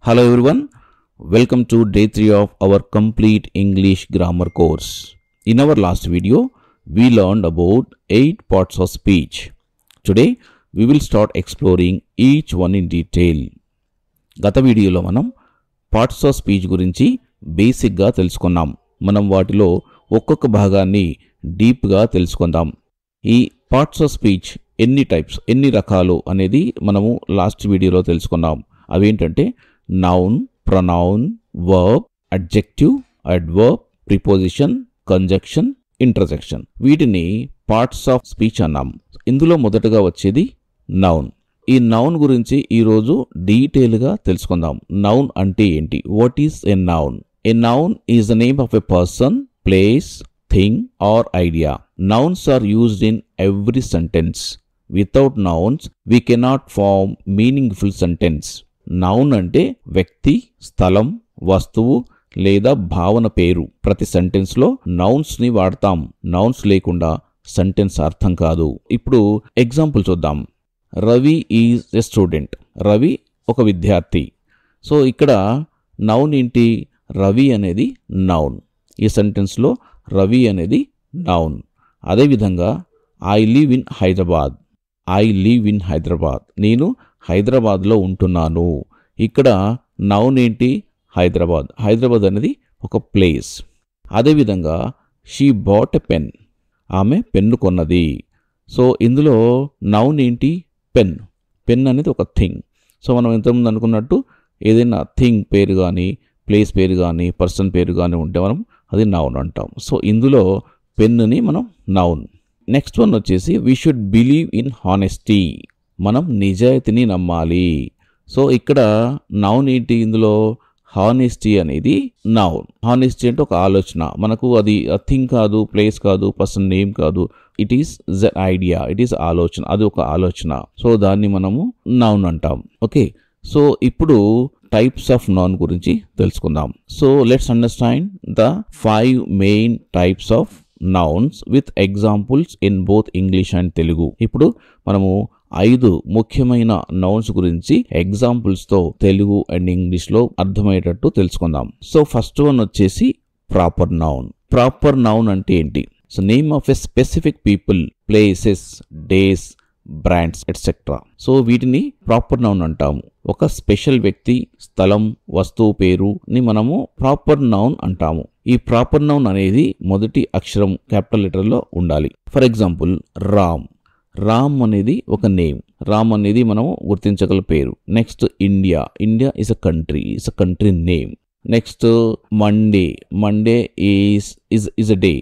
Hello everyone, welcome to day 3 of our complete English grammar course. In our last video, we learned about 8 parts of speech. Today, we will start exploring each one in detail. గత వీడియోలో మనం parts of speech గురించి బేసిక్గా తెలుసుకున్నాం. మనం వాటిలో ఒక్కొక్క భాగాన్ని డీప్గా తెలుసుకుందాం. ఈ పార్ట్స్ ఆఫ్ స్పీచ్ ఎన్ని రకాలు అనేది మనము లాస్ట్ వీడియోలో తెలుసుకున్నాం. అవేంటంటే noun, pronoun, verb, adjective, adverb, preposition, conjunction, interjection. వీటిని పార్ట్స్ ఆఫ్ స్పీచ్ అన్నాం. ఇందులో మొదటగా వచ్చేది నౌన్. ఈ నౌన్ గురించి ఈరోజు డీటెయిల్గా తెలుసుకుందాం. నౌన్ అంటే ఏంటి? What is a noun? A noun is the name of a person, place, thing or idea. Nouns are used in every sentence. Without nouns, we cannot form meaningful sentence. Noun అంటే వ్యక్తి, స్థలం, వస్తువు లేదా భావన పేరు. ప్రతి సెంటెన్స్లో నౌన్స్ని వాడతాం. నౌన్స్ లేకుండా సెంటెన్స్ అర్థం కాదు. ఇప్పుడు ఎగ్జాంపుల్ చూద్దాం. Ravi is a student. Ravi ఒక విద్యార్థి. సో ఇక్కడ నౌన్ ఏంటి? రవి అనేది నౌన్. ఈ సెంటెన్స్లో రవి అనేది నౌన్. అదేవిధంగా I live in Hyderabad. I live in Hyderabad. నేను హైదరాబాద్లో ఉంటున్నాను. ఇక్కడ నౌన్ ఏంటి? హైదరాబాద్. హైదరాబాద్ అనేది ఒక ప్లేస్. అదేవిధంగా షీ బాట్ ఎ పెన్. ఆమె పెన్ను కొన్నది. సో ఇందులో నౌన్ ఏంటి? పెన్. పెన్ అనేది ఒక థింగ్. సో మనం ఇంతకుముందు అనుకున్నట్టు ఏదైనా థింగ్ పేరు కానీ, ప్లేస్ పేరు కానీ, పర్సన్ పేరు కానీ ఉంటే మనం అది నౌన్ అంటాం. సో ఇందులో పెన్నుని మనం నౌన్. నెక్స్ట్ వన్ వచ్చేసి we should believe in honesty. మనం నిజాయితీని నమ్మాలి. సో ఇక్కడ నౌన్ ఏంటి? ఇందులో హానెస్టీ అనేది నౌన్. హానెస్టీ అంటే ఒక ఆలోచన. మనకు అది థింగ్ కాదు, ప్లేస్ కాదు, పర్సన్ నేమ్ కాదు. It is the idea, it is ఆలోచన. అది ఒక ఆలోచన. సో దాన్ని మనము నౌన్ అంటాం. ఓకే, సో ఇప్పుడు టైప్స్ ఆఫ్ నౌన్ గురించి తెలుసుకుందాం. So let's understand the 5 main types of nouns with examples in both English and Telugu. ఇప్పుడు మనము 5 ముఖ్యమైన నౌన్స్ గురించి ఎగ్జాంపుల్స్తో తెలుగు అండ్ ఇంగ్లీష్లో అర్థమయ్యేటట్టు తెలుసుకుందాం. సో ఫస్ట్ వన్ వచ్చేసి ప్రాపర్ నౌన్. ప్రాపర్ నౌన్ అంటే ఏంటి? So name of a specific people, places, days, brands etcetera. So వీటిని ప్రాపర్ నౌన్ అంటాము. ఒక స్పెషల్ వ్యక్తి, స్థలం, వస్తువు పేరుని మనము ప్రాపర్ నౌన్ అంటాము. ఈ ప్రాపర్ నౌన్ అనేది మొదటి అక్షరం క్యాపిటల్ లెటర్లో ఉండాలి. For example Ram. రామ్ అనేది ఒక నేమ్. రామ్ అనేది మనము గుర్తించగల పేరు. Next India. India is a country name. Next Monday. Monday is a day.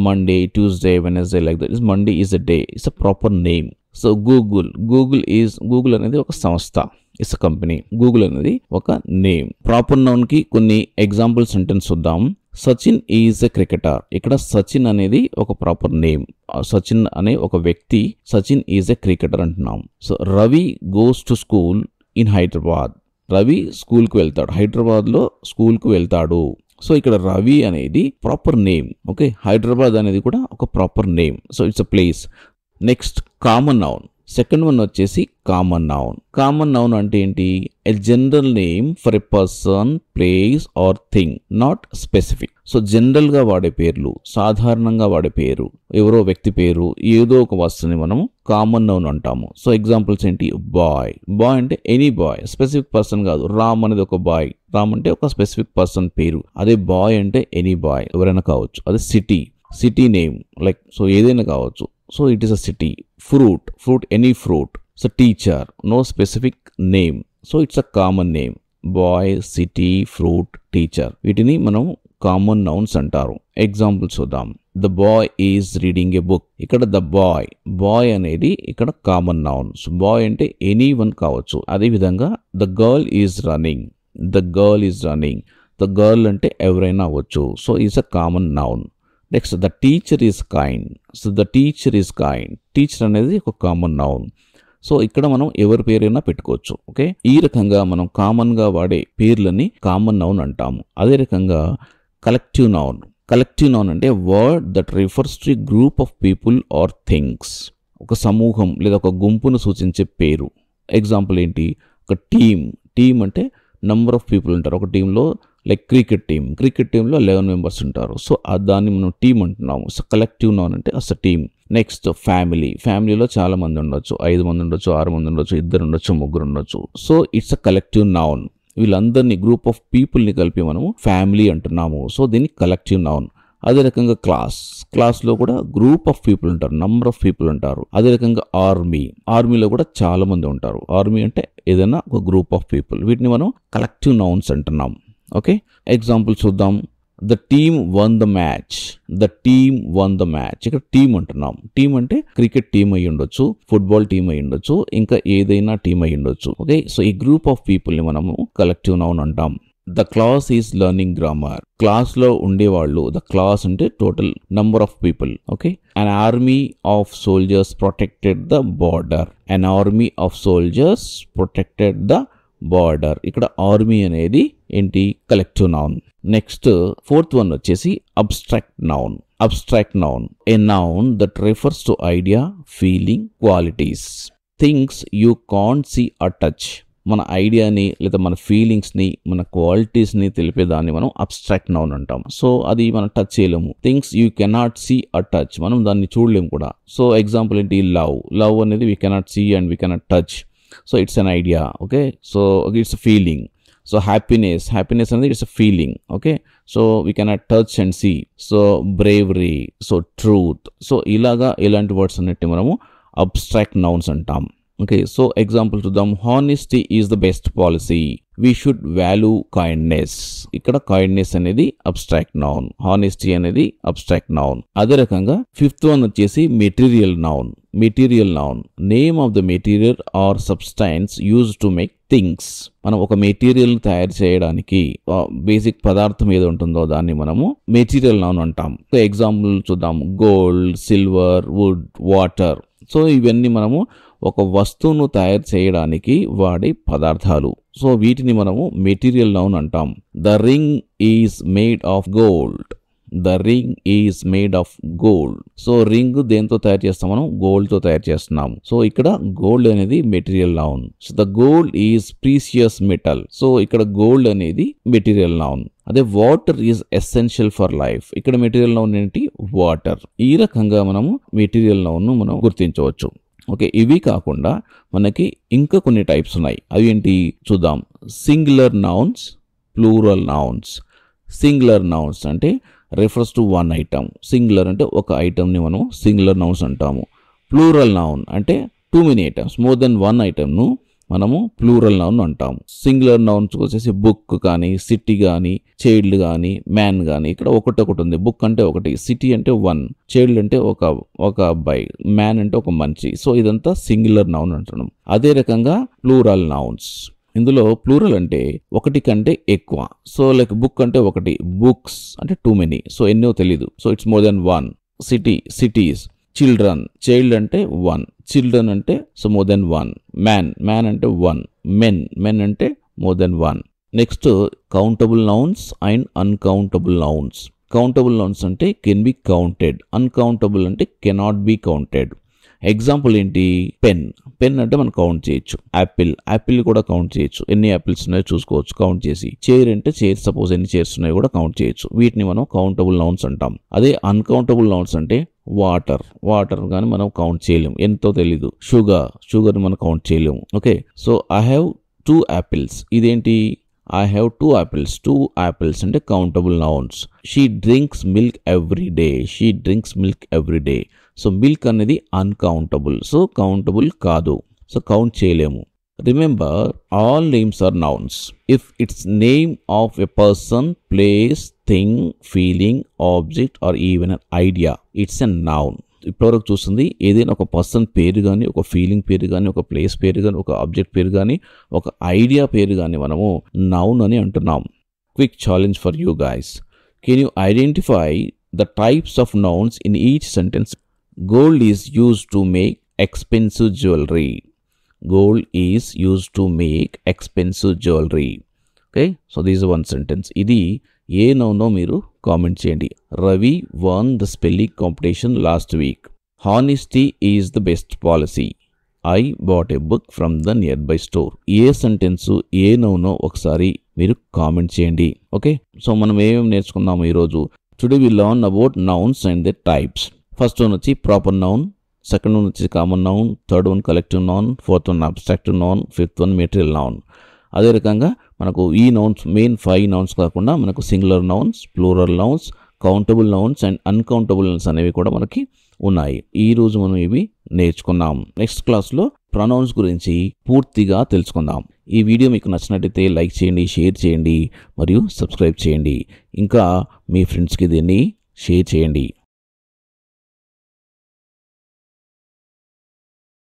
Monday, Tuesday, Wednesday, like that. Monday is a day. It's a proper name. So Google అనేది ఒక సంస్థ, it's a company. Google అనేది ఒక name. Proper noun కి కొన్ని example sentence చూద్దాం. Sachin is a cricketer. ఇక్కడ సచిన్ అనేది ఒక ప్రాపర్ నేమ్. సచిన్ అనే ఒక వ్యక్తి, సచిన్ ఈజ్ ఎ క్రికెటర్ అంటున్నాం. So Ravi goes to school in Hyderabad. Ravi స్కూల్కి వెళ్తాడు. హైదరాబాద్లో స్కూల్కి వెళ్తాడు. సో ఇక్కడ రవి అనేది ప్రాపర్ నేమ్. ఓకే, హైదరాబాద్ అనేది కూడా ఒక proper name. So it's a place. Next common noun. Second one వచ్చేసి కామన్ నౌన్. కామన్ నౌన్ అంటే ఏంటి? A general name for a person, place or thing, not specific. So general గా వాడే పేర్లు, సాధారణంగా వాడే పేరు, ఎవరో వ్యక్తి పేరు, ఏదో ఒక వస్తువుని మనము కామన్ నౌన్ అంటాము. సో ఎగ్జాంపుల్స్ ఏంటి? బాయ్. బాయ్ అంటే ఎనీ బాయ్, స్పెసిఫిక్ పర్సన్ కాదు. రామ్ అనేది ఒక బాయ్. రామ్ అంటే ఒక స్పెసిఫిక్ పర్సన్ పేరు. అదే బాయ్ అంటే ఎనీ బాయ్, ఎవరైనా కావచ్చు. అదే సిటీ నేమ్, లైక్ సో ఏదైనా కావచ్చు. So it is a city. Fruit any fruit. So teacher, no specific name. So it's a common name. Boy, city, fruit, teacher, వీటిని మనం కామన్ నౌన్స్ అంటారు. Examples చూద్దాం. The boy is reading a book. ఇక్కడ the boy అనేది ఇక్కడ common noun. So boy అంటే anyone కావచ్చు. అదేవిధంగా the girl is running. The girl అంటే ఎవరైనా అవ్వచ్చు. So is a common noun. Next the teacher is kind. So the teacher is kind. Teacher అనేది ఒక కామన్ నౌన్. సో ఇక్కడ మనం ఎవరి పేరైనా పెట్టుకోవచ్చు. ఓకే, ఈ రకంగా మనం కామన్గా వాడే పేర్లని కామన్ నౌన్ అంటాము. అదే రకంగా కలెక్టివ్ నౌన్ అంటే word that refers to group of people or things. ఒక సమూహం లేదా ఒక గుంపును సూచించే పేరు. ఎగ్జాంపుల్ ఏంటి? ఒక టీమ్ అంటే నెంబర్ ఆఫ్ పీపుల్ ఉంటారు. ఒక టీంలో లైక్ క్రికెట్ టీంలో 11 మెంబర్స్ ఉంటారు. సో దాన్ని మనం టీం అంటున్నాము. సో కలెక్టివ్ నౌన్ అంటే అస్ అ టీమ్. నెక్స్ట్ ఫ్యామిలీలో చాలా మంది ఉండొచ్చు, 5 మంది ఉండొచ్చు, 6 మంది ఉండొచ్చు, 2 ఉండొచ్చు, 3 ఉండొచ్చు. So it's a collective noun. వీళ్ళందరినీ గ్రూప్ ఆఫ్ పీపుల్ని కలిపి మనము ఫ్యామిలీ అంటున్నాము. సో దీన్ని కలెక్టివ్ నౌన్. అదే రకంగా క్లాస్లో కూడా గ్రూప్ ఆఫ్ పీపుల్ ఉంటారు, నంబర్ ఆఫ్ పీపుల్ ఉంటారు. అదే రకంగా ఆర్మీలో కూడా చాలా మంది ఉంటారు. ఆర్మీ అంటే ఏదైనా ఒక గ్రూప్ ఆఫ్ పీపుల్. వీటిని మనం కలెక్టివ్ నౌన్స్ అంటున్నాం. ఓకే, ఎగ్జాంపుల్ చూద్దాం. The team one the match. ఇక్కడ టీమ్ అంటున్నాం. టీమ్ అంటే క్రికెట్ టీమ్ అయి ఉండొచ్చు, ఫుట్బాల్ టీమ్ అయి ఉండొచ్చు, ఇంకా ఏదైనా టీమ్ అయి ఉండొచ్చు. ఓకే, సో ఈ గ్రూప్ ఆఫ్ పీపుల్ ని మనము కలెక్టివ్ నౌన్ అంటాం. The class is learning grammar. Class లో ఉండేవాళ్ళు, ద క్లాస్ అంటే total number of people. Okay, an army of soldiers protected the border. Border. ఇక్కడ ఆర్మీ అనేది ఏంటి? Collective noun. Next fourth one వచ్చేసి abstract noun. A noun that refers to idea, feeling, qualities, things you can't see or touch. మన ఐడియాని లేదా మన ఫీలింగ్స్ని, మన క్వాలిటీస్ని తెలిపేదాన్ని మనం అబ్స్ట్రాక్ట్ నౌన్ అంటాం. సో అది మనం టచ్ చేయలేము. Things you cannot see or touch, మనం దాన్ని చూడలేము కూడా. సో ఎగ్జాంపుల్ ఏంటి? లవ్ అనేది we cannot see and we cannot touch. So it's an idea. Okay, so it's a feeling. So happiness అనేది it's a feeling. Okay, so we cannot touch and see. So bravery, so truth. So ఇలాంటి words అన్నిటి మనము abstract nouns అంటాం. Okay, so example చూద్దాం. Honesty is the best policy. We should value kindness. ఇక్కడ kindness అనేది abstract noun, honesty అనేది abstract noun. అదే రకంగా ఫిఫ్త్ వన్ వచ్చేసి material noun. Name of the material or substance use to make things. మనం ఒక material తయారు చేయడానికి బేసిక్ పదార్థం ఏదో ఉంటుందో దాన్ని మనము మెటీరియల్ నౌన్ అంటాం. ఎగ్జాంపుల్ చూద్దాం. Gold, silver, wood, water. So ఇవన్నీ మనము ఒక వస్తువును తయారు చేయడానికి వాడే పదార్థాలు. సో వీటిని మనము మెటీరియల్ నౌన్ అంటాం. The ring is made of gold. So ring దేంతో తయారు చేస్తాం? మనం గోల్డ్ తో తయారు చేస్తున్నాం. సో ఇక్కడ గోల్డ్ అనేది material noun. So the gold is precious metal. So ఇక్కడ గోల్డ్ అనేది మెటీరియల్ నౌన్. అదే water is essential for life. ఇక్కడ మెటీరియల్ నౌన్ ఏంటి? వాటర్. ఈ రకంగా మనము మెటీరియల్ నౌన్ ను మనం గుర్తించవచ్చు. ఓకే, ఇవి కాకుండా మనకి ఇంకా కొన్ని టైప్స్ ఉన్నాయి. అవి ఏంటి చూద్దాం. Singular nouns, plural nouns. Singular nouns అంటే refers to one item. Singular అంటే ఒక ఐటమ్ని మనం సింగులర్ నౌన్స్ అంటాము. ప్లూరల్ నౌన్ అంటే two many items, more than one ఐటమ్ను మనము ప్లూరల్ నౌన్ అంటాము. సింగులర్ నౌన్స్ వచ్చేసి బుక్ కానీ, సిటీ కానీ, చైల్డ్ కానీ, మ్యాన్ కానీ. ఇక్కడ ఒకటి ఉంది. బుక్ అంటే ఒకటి, సిటీ అంటే వన్, చైల్డ్ అంటే ఒక అబ్బాయి, మ్యాన్ అంటే ఒక మనిషి. సో ఇదంతా సింగులర్ నౌన్ అంటున్నాం. అదే రకంగా ప్లూరల్ నౌన్స్. ఇందులో ప్లూరల్ అంటే ఒకటి కంటే ఎక్కువ. సో లైక్ బుక్ అంటే ఒకటి, బుక్స్ అంటే టూ మెనీ. సో ఎన్నో తెలీదు. So it's more than one. Cities. Children, child అంటే వన్, చిల్డ్రన్ అంటే so more than one. Man అంటే వన్, మెన్ అంటే more than one. Next countable nouns and uncountable nouns. Countable nouns అంటే can be counted, uncountable అంటే cannot be counted. Example ఏంటి? Pen అంటే మనం count చేయొచ్చు. యాపిల్ కూడా కౌంట్ చేయొచ్చు. ఎన్ని యాపిల్స్ ఉన్నాయో చూసుకోవచ్చు కౌంట్ చేసి. చైర్ అంటే చైర్, సపోజ్ ఎన్ని చైర్స్ ఉన్నాయో కూడా కౌంట్ చేయొచ్చు. వీటిని మనం కౌంటబుల్ నౌన్స్ అంటాం. అదే అన్కౌంటబుల్ నౌన్స్ అంటే వాటర్ కానీ మనం కౌంట్ చేయలేము, ఎంతో తెలీదు. షుగర్ మనం కౌంట్ చేయలేము. Okay, so I have 2 apples. ఇదేంటి? I have 2 apples అంటే countable nouns. She drinks milk every day. So milk అనేది అన్కౌంటబుల్, సో కౌంటబుల్ కాదు, సో కౌంట్ చేయలేము. Remember, all names are nouns if it's name of a person, place, thing, feeling, object or even an idea, it's a noun. ఇప్పటివరకు చూస్తుంది ఏదైనా ఒక person పేరు కానీ, ఒక ఫీలింగ్ పేరు కానీ, ఒక ప్లేస్ పేరు కానీ, ఒక ఆబ్జెక్ట్ పేరు కానీ, ఒక ఐడియా పేరు కానీ మనము నౌన్ అని అంటున్నాం. Quick challenge for you guys. Can you identify the types of nouns in each sentence? Gold is used to make expensive jewelry. Okay, so this is one sentence. ఇది ఏ నౌనో మీరు కామెంట్ చేయండి. Ravi won the spelling competition last week. Honesty is the best policy. I bought a book from the nearby store. A sentence a నౌనో ఒకసారి మీరు comment చేయండి. Okay, so మనం ఏమేమి నేర్చుకుందాము ఈరోజు. Today we learn about nouns and the types. First one వచ్చి proper noun, second one వచ్చి common noun, third one collective noun, fourth one abstractive noun, fifth one material noun. అదే రకంగా మనకు ఈ నౌన్స్ మెయిన్ 5 నౌన్స్ కాకుండా మనకు singular nouns, plural nouns, countable nouns and uncountable nouns అనేవి కూడా మనకి ఉన్నాయి. ఈ రోజు మనం ఇవి నేర్చుకున్నాం. నెక్స్ట్ క్లాస్లో ప్రొనౌన్స్ గురించి పూర్తిగా తెలుసుకుందాం. ఈ వీడియో మీకు నచ్చినట్టయితే లైక్ చేయండి, షేర్ చేయండి మరియు సబ్స్క్రైబ్ చేయండి. ఇంకా మీ ఫ్రెండ్స్కి దీన్ని షేర్ చేయండి.